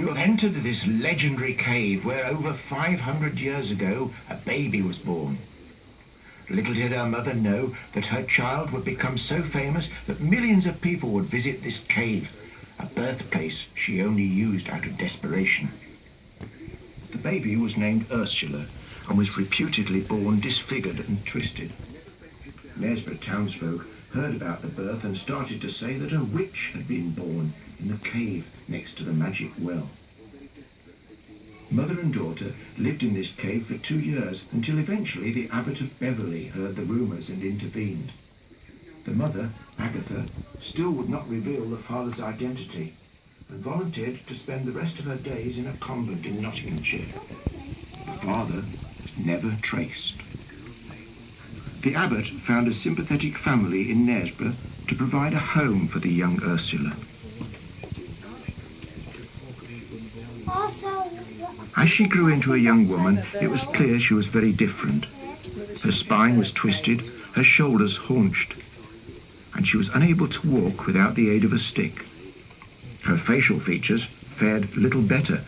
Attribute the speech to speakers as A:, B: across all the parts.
A: You have entered this legendary cave where over 500 years ago a baby was born. Little did her mother know that her child would become so famous that millions of people would visit this cave, a birthplace she only used out of desperation. The baby was named Ursula and was reputedly born disfigured and twisted. Knaresborough townsfolk heard about the birth and started to say that a witch had been born in the cave next to the magic well. Mother and daughter lived in this cave for 2 years until eventually the abbot of Beverley heard the rumours and intervened. The mother, Agatha, still would not reveal the father's identity and volunteered to spend the rest of her days in a convent in Nottinghamshire. The father was never traced. The abbot found a sympathetic family in Knaresborough to provide a home for the young Ursula. As she grew into a young woman, it was clear she was very different. Her spine was twisted, her shoulders hunched, and she was unable to walk without the aid of a stick. Her facial features fared little better.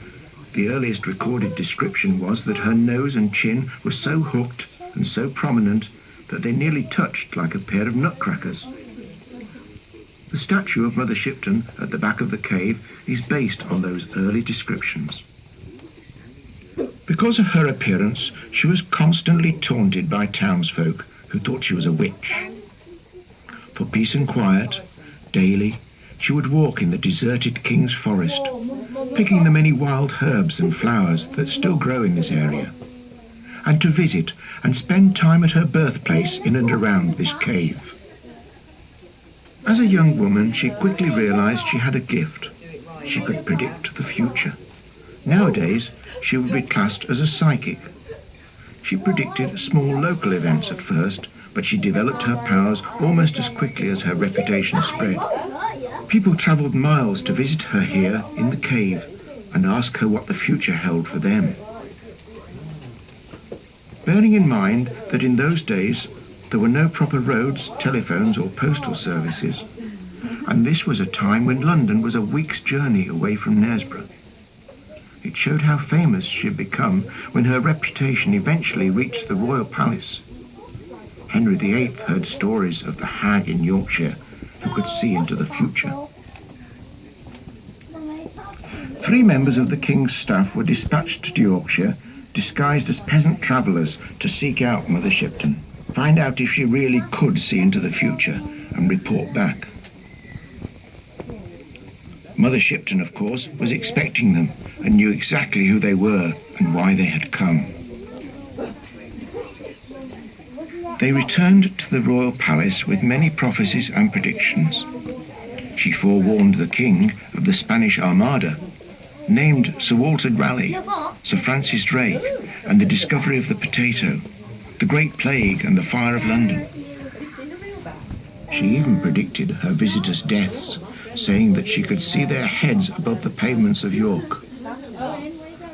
A: The earliest recorded description was that her nose and chin were so hooked and so prominent that they nearly touched like a pair of nutcrackers. The statue of Mother Shipton at the back of the cave is based on those early descriptions. Because of her appearance, she was constantly taunted by townsfolk who thought she was a witch. For peace and quiet, daily, she would walk in the deserted King's Forest, picking the many wild herbs and flowers that still grow in this area, and to visit and spend time at her birthplace in and around this cave. As a young woman, she quickly realised she had a gift. She could predict the future. Nowadays, she would be classed as a psychic. She predicted small local events at first, but she developed her powers almost as quickly as her reputation spread. People travelled miles to visit her here in the cave and ask her what the future held for them. Bearing in mind that in those days there were no proper roads, telephones or postal services, and this was a time when London was a week's journey away from Knaresborough. It showed how famous she had become when her reputation eventually reached the royal palace. Henry VIII heard stories of the hag in Yorkshire who could see into the future. 3 members of the king's staff were dispatched to Yorkshire, disguised as peasant travellers, to seek out Mother Shipton, find out if she really could see into the future, and report back. Mother Shipton, of course, was expecting them and knew exactly who they were and why they had come. They returned to the royal palace with many prophecies and predictions. She forewarned the king of the Spanish Armada, named Sir Walter Raleigh, Sir Francis Drake, and the discovery of the potato, the Great Plague and the Fire of London. She even predicted her visitors' deaths, saying that she could see their heads above the pavements of York.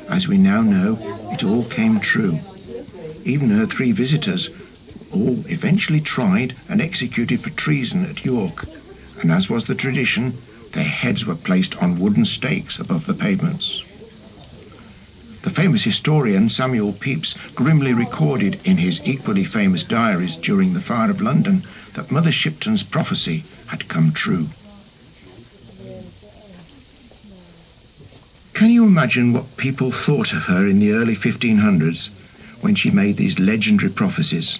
A: As we now know, it all came true. Even her 3 visitors, all eventually tried and executed for treason at York, and as was the tradition, their heads were placed on wooden stakes above the pavements. The famous historian Samuel Pepys grimly recorded in his equally famous diaries during the Fire of London that Mother Shipton's prophecy had come true. Can you imagine what people thought of her in the early 1500s when she made these legendary prophecies?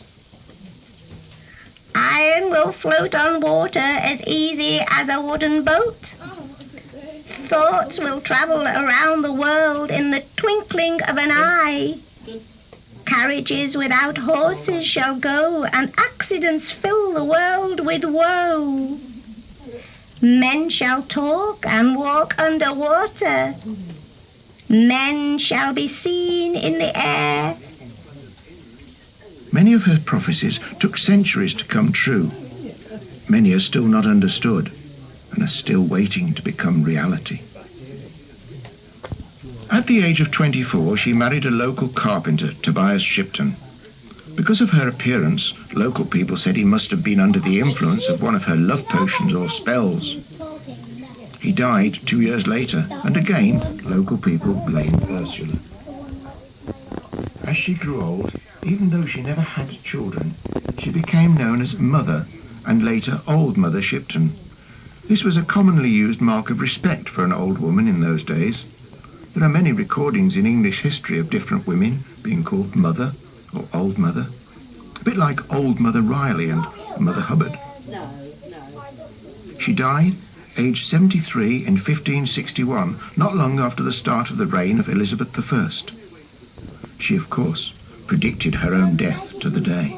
B: Iron will float on water as easy as a wooden boat. Thoughts will travel around the world in the twinkling of an eye. Carriages without horses shall go, and accidents fill the world with woe. Men shall talk and walk under water. Men shall be seen in the air.
A: Many of her prophecies took centuries to come true. Many are still not understood and are still waiting to become reality. At the age of 24, she married a local carpenter, Tobias Shipton. Because of her appearance, local people said he must have been under the influence of one of her love potions or spells. He died 2 years later, and again, local people blamed Ursula. As she grew old, even though she never had children, she became known as Mother and later Old Mother Shipton. This was a commonly used mark of respect for an old woman in those days. There are many recordings in English history of different women being called Mother or Old Mother, a bit like Old Mother Riley and Mother Hubbard. She died aged 73 in 1561, not long after the start of the reign of Elizabeth I. She, of course, predicted her own death to the day.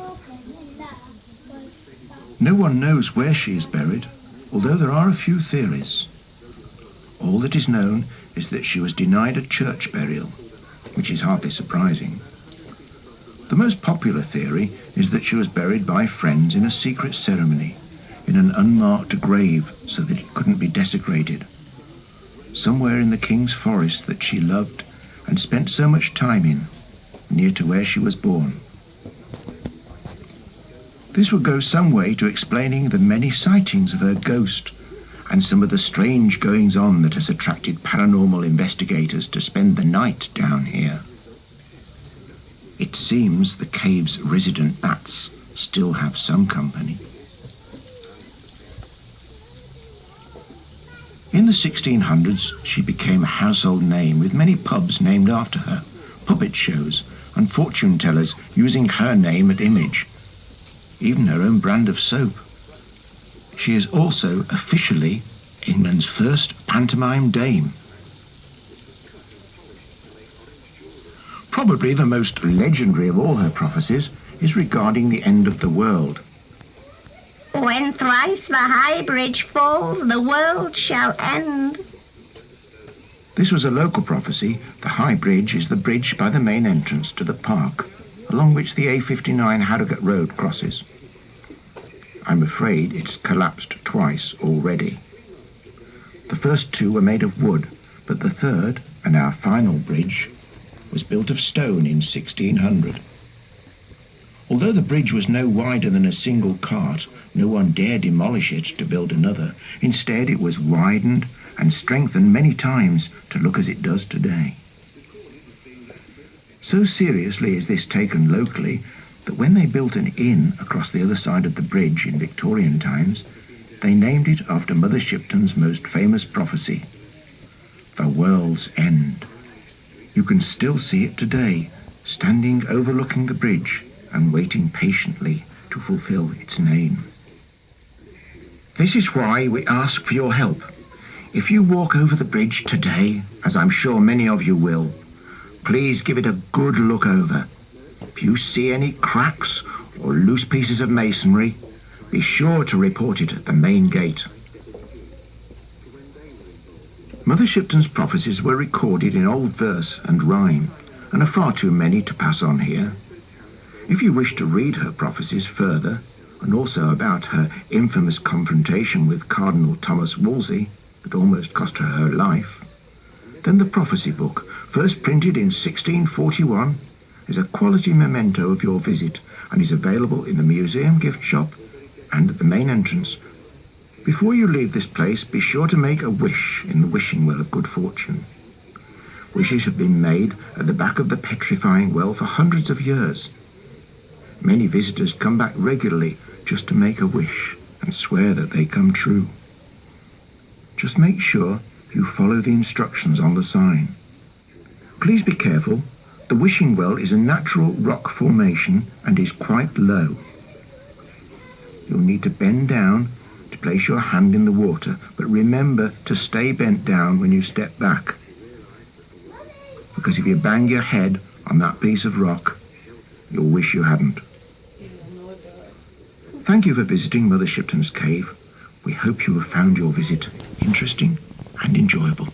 A: No one knows where she is buried, although there are a few theories. All that is known is that she was denied a church burial, which is hardly surprising. The most popular theory is that she was buried by friends in a secret ceremony, in an unmarked grave so that it couldn't be desecrated, somewhere in the king's forest that she loved and spent so much time in, near to where she was born. This would go some way to explaining the many sightings of her ghost and some of the strange goings-on that has attracted paranormal investigators to spend the night down here. It seems the cave's resident bats still have some company. In the 1600s, she became a household name with many pubs named after her, puppet shows, and fortune tellers using her name and image, even her own brand of soap. She is also officially England's first pantomime dame. Probably the most legendary of all her prophecies is regarding the end of the world.
B: When thrice the high bridge falls, the world shall end.
A: This was a local prophecy. The High Bridge is the bridge by the main entrance to the park, along which the A59 Harrogate Road crosses. I'm afraid it's collapsed twice already. The first two were made of wood, but the third, and our final bridge, was built of stone in 1600. Although the bridge was no wider than a single cart, no one dared demolish it to build another. Instead, it was widened and strengthened many times to look as it does today. So seriously is this taken locally that when they built an inn across the other side of the bridge in Victorian times, they named it after Mother Shipton's most famous prophecy, the world's end. You can still see it today, standing overlooking the bridge and waiting patiently to fulfill its name. This is why we ask for your help. If you walk over the bridge today, as I'm sure many of you will, please give it a good look over. If you see any cracks or loose pieces of masonry, be sure to report it at the main gate. Mother Shipton's prophecies were recorded in old verse and rhyme, and are far too many to pass on here. If you wish to read her prophecies further, and also about her infamous confrontation with Cardinal Thomas Wolsey, that almost cost her her life, then the prophecy book, first printed in 1641, is a quality memento of your visit and is available in the museum gift shop and at the main entrance. Before you leave this place, be sure to make a wish in the wishing well of good fortune. Wishes have been made at the back of the petrifying well for hundreds of years. Many visitors come back regularly just to make a wish and swear that they come true. Just make sure you follow the instructions on the sign. Please be careful. The wishing well is a natural rock formation and is quite low. You'll need to bend down to place your hand in the water, but remember to stay bent down when you step back, because if you bang your head on that piece of rock, you'll wish you hadn't. Thank you for visiting Mother Shipton's cave. We hope you have found your visit interesting and enjoyable.